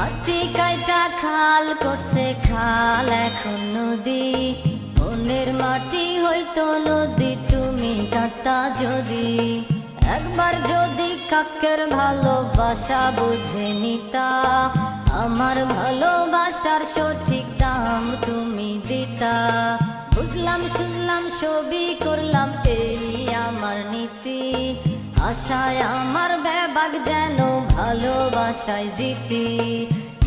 মাটি কাইটা খাল করছে খাল এখন নদী, মনের মাটি হইতো নদী তুমি কাটতা যদি। একবার যদি কাকের ভালোবাসা বুঝে নিতা, আমার ভালোবাসার সঠিক দাম তুমি দিতা। বুঝলাম শুনলাম সবই করলাম এই আমার নীতি, আশায় আমার বেবাক যেন ভালোবাসায় জিতি।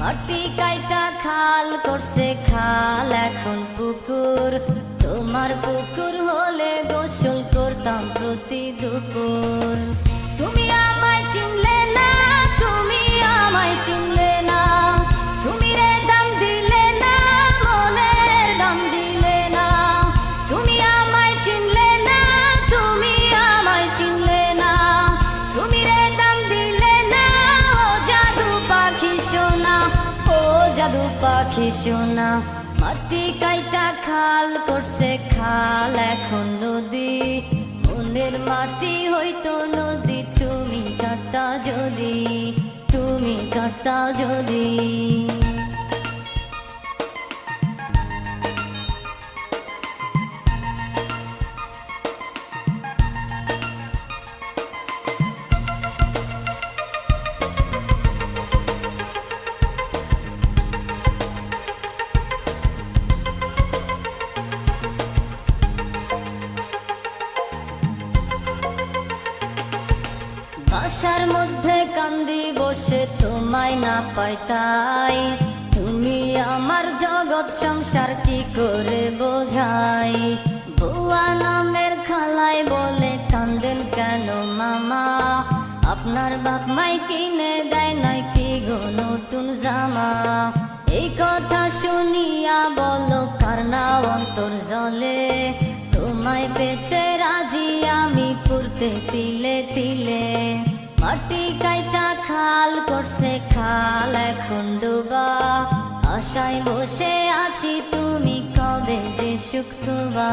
মাটি কাইটা খাল করছে খাল এখন পুকুর, তোমার পুকুর হলে গোসল করতাম প্রতি দুপুর। তুমি আমায় চিনলে না, তুমি আমায় চিনলে না, তুমি রে দাম দিলে না, মনের দাম দিলে না। তুমি আমায় চিনলে না, তুমি আমায় চিনলে না, তুমি রে দাম দিলে না। ও জাদু পাখি সোনা, ও জাদু পাখি সোনা। মাটি কাইটা খাল করছে খাল এখন নদী, মনের মাটি হইতো নদী তুমি কাটতা যদি, তুমি কাটতা যদি। বাসার মধ্যে কান্দি বসে তোমায় না পাইতাই, তুমি আমার জগৎ সংসার কি করে বোঝাই। বুয়া নামের খালাই বলে কান্দেন কেন মামা, আপনার বাপ মাই কিনে দেয় নাই কি গো নতুন জামা। এই কথা শুনিয়া বলো কার না অন্তর জলে, তোমায় পেতে রাজি আমি পুরতে তিলে তিলে। মাটি কাইটা খাল করছে খাল এখন ডুবা, আশায় বসে আছি তুমি কবে যে সুখ তুবা।